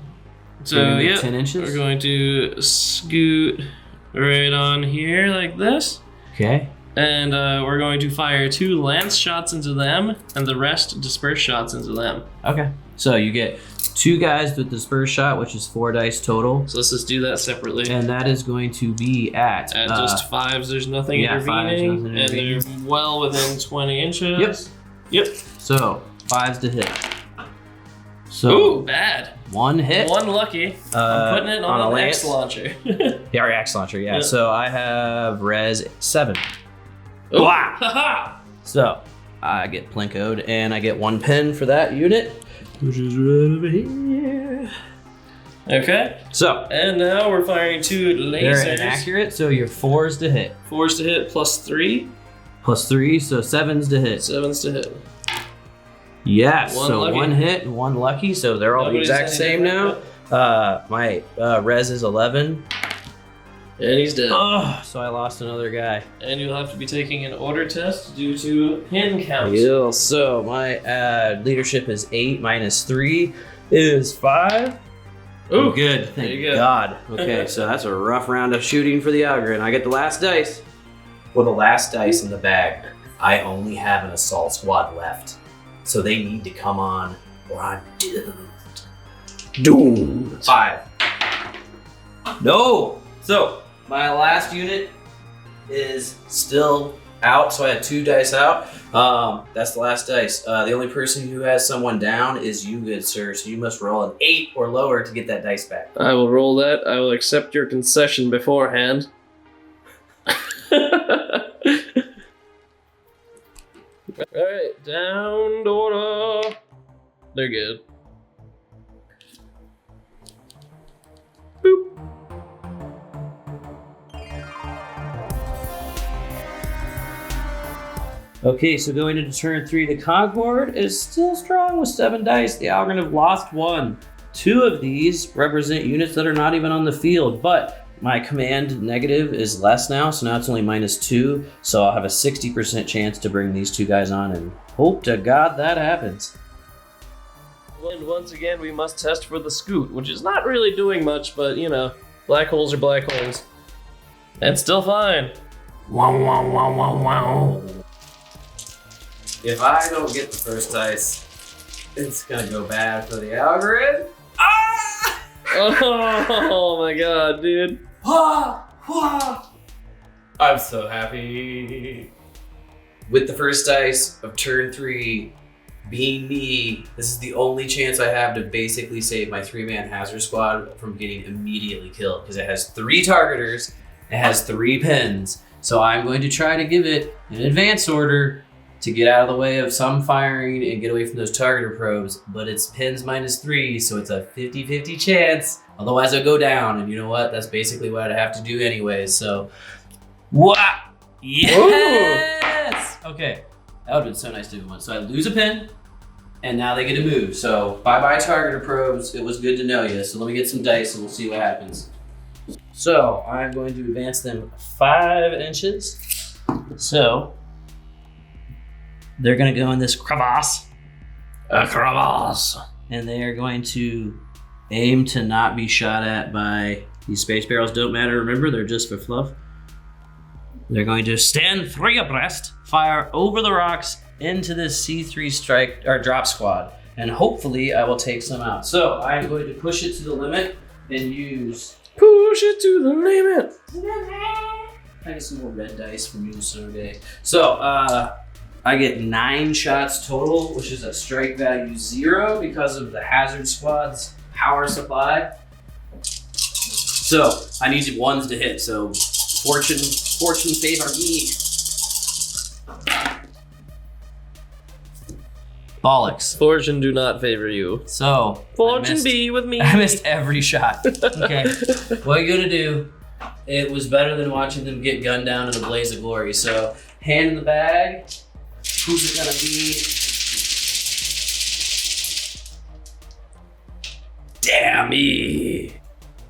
yeah, 10 inches. we're going to scoot right on here like this. Okay. And we're going to fire 2 lance shots into them, and the rest disperse shots into them. Okay. So you get 2 guys with disperse shot, which is 4 dice total. So let's just do that separately. And that is going to be at just 5s, there's nothing yeah, intervening. 5s, nothing intervening. And they're well within 20 inches. Yep. So 5s to hit. So ooh, bad. 1 hit. 1 lucky. I'm putting it on an X launcher. Yeah, or X launcher, yeah. So I have res 7. Ooh. Wow. So I get plinkoed, and I get 1 pen for that unit, which is right over here. Okay. So and now we're firing 2 lasers. they're inaccurate, so you're 4s to hit. 4s to hit plus 3. Plus 3, so 7s to hit. 7s to hit. Yes, 1 so lucky. 1 hit and 1 lucky, so they're all Nobody's the exact same now. My res is 11. And he's dead. Oh, so I lost another guy. And you'll have to be taking an order test due to pin count. Yeah, so my leadership is 8 minus 3 is 5. Ooh, good. Thank you go. God. Okay, so that's a rough round of shooting for the Algoryn. I get the last dice. Well, the last dice in the bag. I only have an assault squad left. So they need to come on or I'm doomed. Doomed. 5. No! So, my last unit is still out, so I had 2 dice out. That's the last dice. The only person who has someone down is you, good sir, so you must roll an 8 or lower to get that dice back. I will roll that. I will accept your concession beforehand. Alright, down order. They're good. Boop. Okay, so going into turn 3, the Concord is still strong with 7 dice. The Algoryn have lost 1. 2 of these represent units that are not even on the field, but my command negative is less now, so now it's only -2, so I'll have a 60% chance to bring these 2 guys on, and hope to God that happens. And once again, we must test for the scoot, which is not really doing much, but you know, black holes are black holes. And still fine. Wow, wow, wow, wow, wow. If I don't get the first dice, it's gonna go bad for the Algoryn. Ah! Oh my god, dude. I'm so happy. With the first dice of turn 3 being me, this is the only chance I have to basically save my 3-man hazard squad from getting immediately killed, because it has 3 targeters, it has 3 pens, So I'm going to try to give it an advance order to get out of the way of some firing and get away from those targeter probes, but it's pins -3, so it's a 50-50 chance. Otherwise I'll go down, and you know what? That's basically what I'd have to do anyways, so... What? Yes! Okay, that would've been so nice to do one. So I lose a pin, and now they get to move. So bye-bye targeter probes, it was good to know you. So let me get some dice and we'll see what happens. So I'm going to advance them 5 inches. So they're gonna go in this crevasse. A crevasse. And they are going to aim to not be shot at by these space barrels. Don't matter, remember, they're just for fluff. They're going to stand 3 abreast, fire over the rocks into this C3 strike or drop squad. And hopefully I will take some out. So I'm going to push it to the limit and use... Push it to the limit. I get some more red dice from you, Sergey. So, I get 9 shots total, which is a strike value 0 because of the hazard squad's power supply. So I need 1s to hit. So fortune favor me. Bollocks. Fortune do not favor you. So Fortune be with me. I missed every shot. Okay, what are you gonna do? It was better than watching them get gunned down in a blaze of glory. So hand in the bag. Who's it gonna be? Damn me!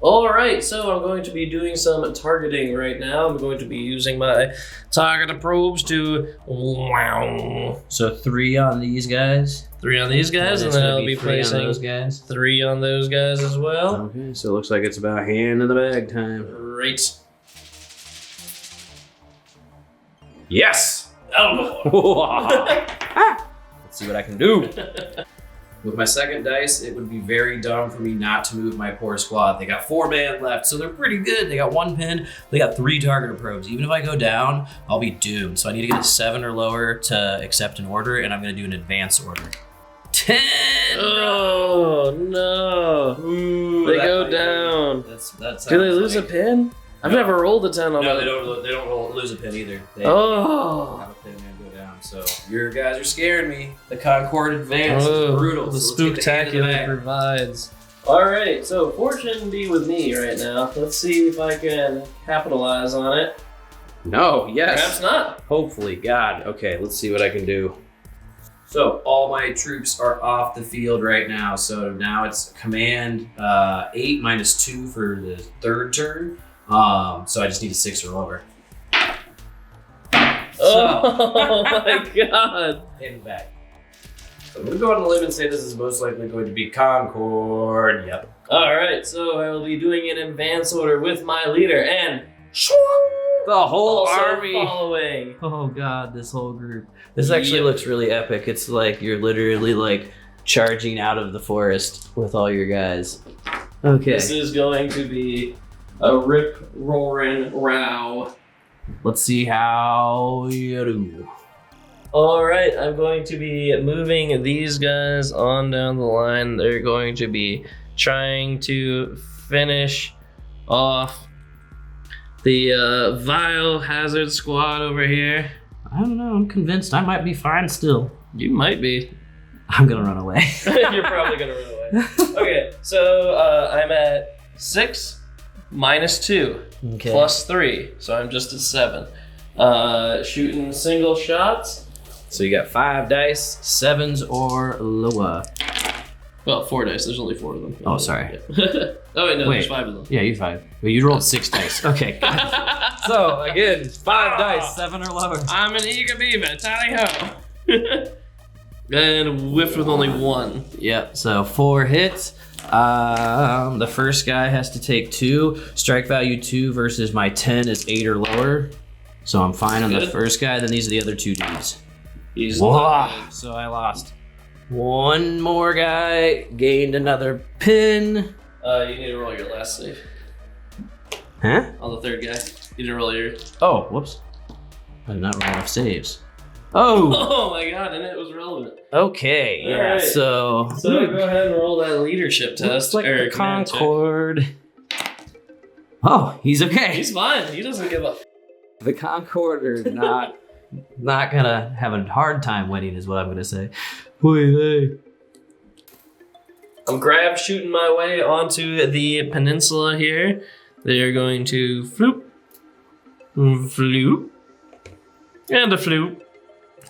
Alright, so I'm going to be doing some targeting right now. I'm going to be using my targeter probes to... So 3 on these guys. 3 on these guys, and then I'll be placing those guys. 3 on those guys as well. Okay, so it looks like it's about hand in the bag time. Great. Yes! Oh! Let's see what I can do. With my second dice, it would be very dumb for me not to move my poor squad. They got 4 man left, so they're pretty good. They got 1 pin, they got 3 targeter probes. Even if I go down, I'll be doomed. So I need to get a 7 or lower to accept an order, and I'm gonna do an advance order. 10! Oh, no. Ooh, they go down. That's Do they lose a pin? I've never rolled a 10 on No, that. they don't lose a pin either. They Oh. have a pin and go down. So your guys are scaring me. The Concord advance is brutal. The so let's get the hand in the spooktacular bag. provides. Alright, so fortune be with me right now. Let's see if I can capitalize on it. No, yes. Perhaps not. Hopefully, God. Okay, let's see what I can do. So all my troops are off the field right now. So now it's command 8 -2 for the 3rd turn. So I just need a 6 or lower. Oh my god. In back. So I'm gonna go on a limb and say this is most likely going to be Concord. Yep. Alright, so I will be doing an advance order with my leader and The whole also army. following. Oh god, this whole group. This actually looks really epic. It's like you're literally like charging out of the forest with all your guys. Okay. This is going to be a rip-roaring row. Let's see how you do. Alright, I'm going to be moving these guys on down the line. They're going to be trying to finish off the vile hazard squad over here. I don't know. I'm convinced I might be fine still. You might be. I'm gonna run away. You're probably gonna run away. Okay, so I'm at 6 -2 Okay. plus 3, so I'm just at 7. Shooting single shots. So you got 5 dice, 7s or lower. Well, 4 dice. There's only 4 of them. Oh, sorry. Oh wait, no, Wait. there's 5 of them. Yeah, you 5. Well, you rolled 6 dice. Okay. So again, 5 dice, 7 or lower. I'm an eager beaver. Tally ho. And whiffed with only 1. Yep. So 4 hits. The first guy has to take 2. Strike value 2 versus my 10 is 8 or lower. So I'm fine on the Good. first guy. Then these are the other 2 dudes. He's Whoa. So I lost. 1 more guy gained another pin. You need to roll your last save. Huh? On the 3rd guy. You need to roll your... Oh, whoops. I did not roll enough saves. Oh, Oh my god, and it was relevant. okay. Yeah, Alright. so So go ahead and roll that leadership test. looks like or the command check. Concord. Oh, he's okay. He's fine. He doesn't give up. The Concord are not gonna have a hard time winning, is what I'm gonna say. I'm grab shooting my way onto the peninsula here. They are going to floop, floop, and a floop.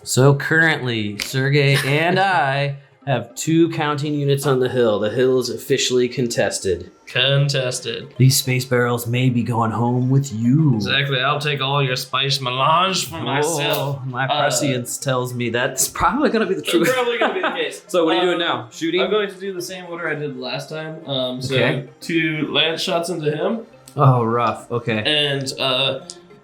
So currently, Sergey and I have 2 counting units on the hill. The hill is officially contested. These space barrels may be going home with you. Exactly. I'll take all your spice melange for myself. My prescience tells me that's probably going to be the truth. That's probably going to be the case. So what are you doing now? Shooting? I'm going to do the same order I did last time. Okay. 2 lance shots into him. Oh, rough. Okay. And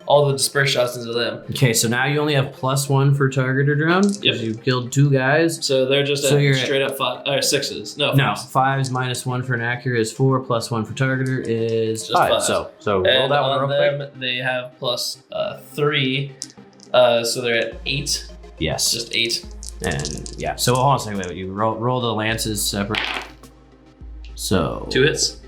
all the dispersed shots into them. Okay, so now you only have +1 for target or drone. Yep. You killed 2 guys. So they're just you're straight up 6s. No, 5s minus 1 for an accurate is 4, +1 for targeter is Just 5. 5. So roll And that one on real them, they have +3. So they're at 8. quick. Yes. Just 8. And yeah, so hold on a second. Wait, you roll the lances separate. So 2 hits.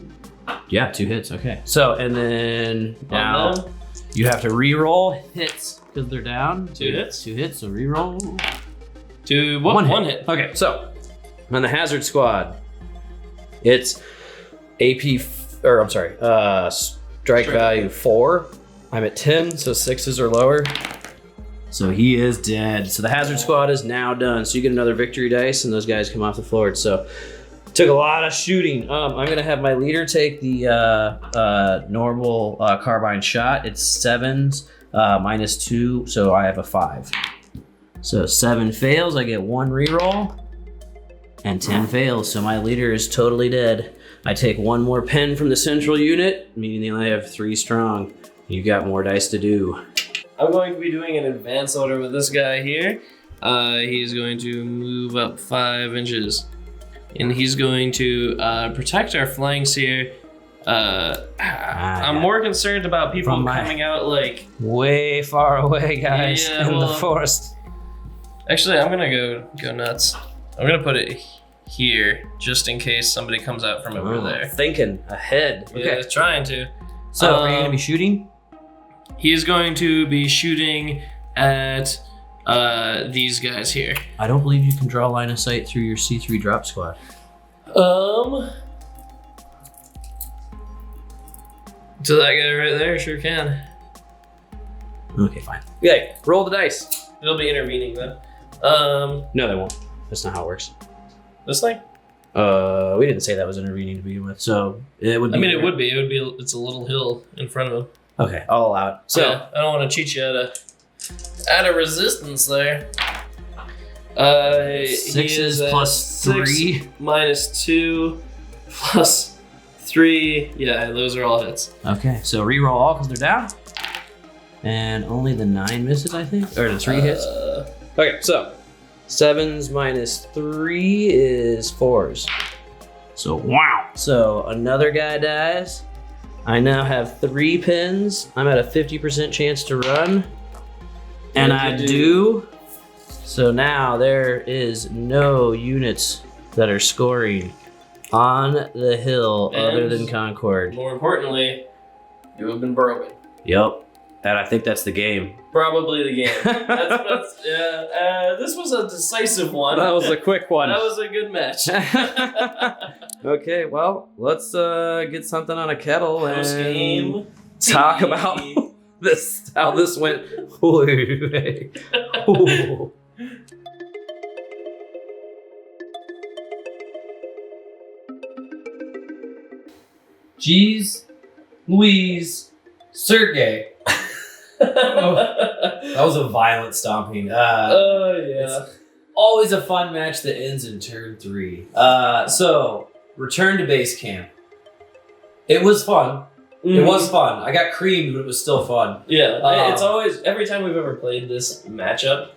Yeah, 2 hits. Okay. So and then now On them, you have to re-roll hits because they're down. 2 hits. 2 hits. So re-roll. 1 hit. Okay. So on the hazard squad, it's strike value 4. I'm at 10, so 6s or lower. So he is dead. So the hazard squad is now done. So you get another victory dice, and those guys come off the floor. So took a lot of shooting. I'm gonna have my leader take the normal carbine shot. It's 7s minus 2, so I have a 5. So 7 fails, I get 1 reroll, and 10 fails. So my leader is totally dead. I take 1 more pen from the central unit, meaning they only have 3 strong. You got more dice to do. I'm going to be doing an advance order with this guy here. He's going to move up 5 inches. And he's going to protect our flanks here. I'm more concerned about people coming out like... Way far away, guys, in the forest. Actually, I'm going to go nuts. I'm going to put it here, just in case somebody comes out from over there. Thinking ahead. Okay. Yeah, trying to. So, are you going to be shooting? He's going to be shooting at these guys here. I don't believe you can draw line of sight through your C3 drop squad. To that guy right there, sure can. Okay, fine. Okay, roll the dice. It'll be intervening though. No, they won't. That's not how it works. This thing? We didn't say that was intervening to begin with, so it would be. I mean, it would be. It's a little hill in front of him. Okay, I'll allow it. So yeah, I don't want to cheat you out of resistance there. 6s plus 3 minus 2 plus 3. Yeah, those are all hits. Okay, so reroll all because they're down, and only the 9 misses, I think, or the 3 hits. Okay, so 7s minus 3 is 4s. So wow. So another guy dies. I now have 3 pins. I'm at a 50% chance to run. And I do. So now there is no units that are scoring on the hill other than Concord. More importantly, you have been broken. Yep. And I think that's the game. Probably the game. This was a decisive one. That was a quick one. That was a good match. Okay, well, let's get something on a kettle and talk tea. about this, how this went. Ooh. Jeez Louise Sergey. That was a violent stomping. Yeah. It's always a fun match that ends in turn 3. So, return to base camp. It was fun. It was fun. I got creamed, but it was still fun. Yeah, it's always, every time we've ever played this matchup,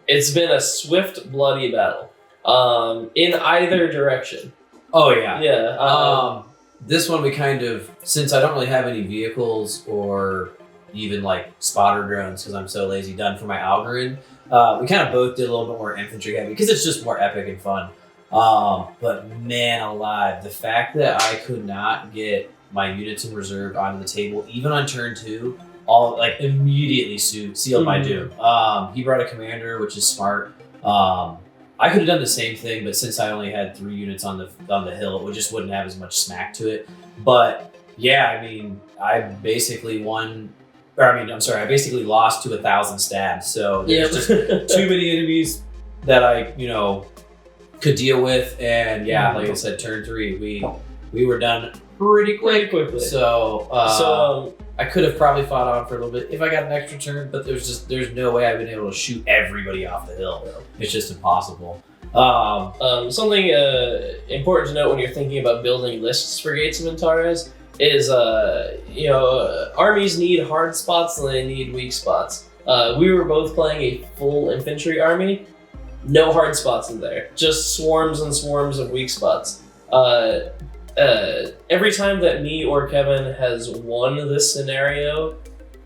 it's been a swift, bloody battle. In either direction. Oh, yeah. Yeah. This one we kind of, since I don't really have any vehicles or even like spotter drones because I'm so lazy, done for my Algoryn, we kind of both did a little bit more infantry heavy because it's just more epic and fun. But man alive, the fact that I could not get my units in reserve onto the table, even on turn 2, all like immediately sealed my doom. He brought a commander, which is smart. I could have done the same thing, but since I only had 3 units on the hill, it just wouldn't have as much smack to it. But yeah, I mean, I basically I basically lost to 1,000 stabs. So there's just too many enemies that I, could deal with. And yeah, like I said, turn 3, we were done pretty quickly. So I could have probably fought on for a little bit if I got an extra turn, but there's no way I've been able to shoot everybody off the hill. It's just impossible. Something important to note when you're thinking about building lists for Gates of Antares is, armies need hard spots and they need weak spots. We were both playing a full infantry army. No hard spots in there. Just swarms and swarms of weak spots. Every time that me or Kevin has won this scenario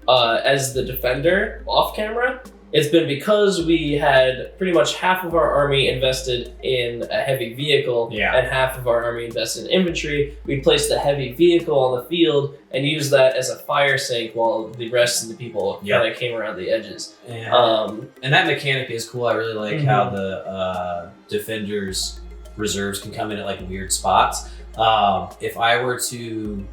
as the defender off camera, it's been because we had pretty much half of our army invested in a heavy vehicle and half of our army invested in infantry. We placed the heavy vehicle on the field and used that as a fire sink while the rest of the people kind of came around the edges. And that mechanic is cool. I really like how the defenders' reserves can come in at like weird spots. If I were to,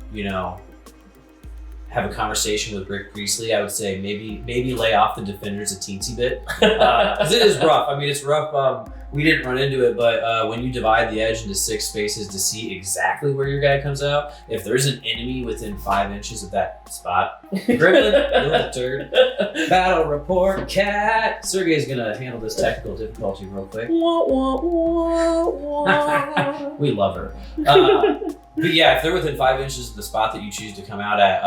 have a conversation with Rick Priestley, I would say maybe lay off the defenders a teensy bit, because it is rough. I mean, it's rough. We didn't run into it, but when you divide the edge into 6 spaces to see exactly where your guy comes out, if there's an enemy within 5 inches of that spot, Gremlin, you little turd. Battle report, cat. Sergey's gonna handle this technical difficulty real quick. We love her. But yeah, if they're within 5 inches of the spot that you choose to come out at,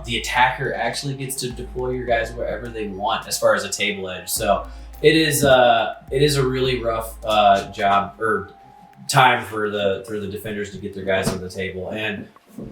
the attacker actually gets to deploy your guys wherever they want as far as a table edge. So it is a really rough job or time for the defenders to get their guys on the table. And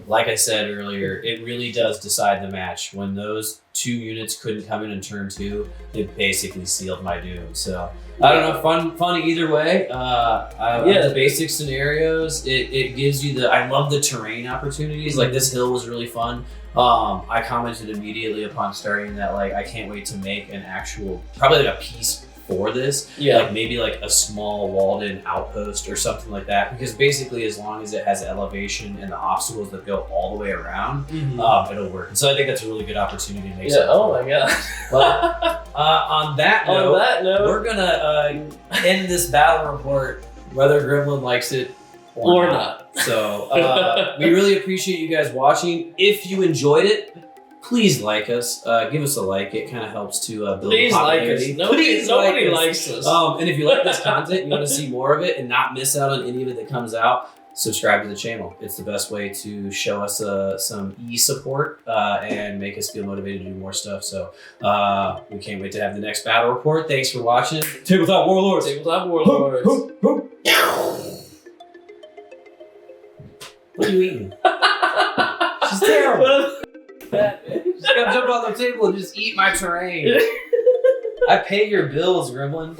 like I said earlier, it really does decide the match. When those 2 units couldn't come in and turn 2, it basically sealed my doom. So I don't know, fun either way. The basic scenarios, it gives you I love the terrain opportunities. Like this hill was really fun. I commented immediately upon starting that I can't wait to make an actual, probably like a piece for this. Like maybe like a small walled in outpost or something like that, because basically as long as it has elevation and the obstacles that go all the way around, it'll work. And so I think that's a really good opportunity to make something. Oh my god. Well, on that note, we're gonna end this battle report whether Gremlin likes it or not. So we really appreciate you guys watching. If you enjoyed it, please like us. Give us a like. It kind of helps to build the popularity. Nobody likes us. And if you like this content, you want to see more of it and not miss out on any of it that comes out, subscribe to the channel. It's the best way to show us some support and make us feel motivated to do more stuff. So we can't wait to have the next battle report. Thanks for watching. Tabletop Warlords. Tabletop Warlords. What are you eating? She's terrible. Just gotta jump on the table and just eat my terrain. I pay your bills, Gremlin.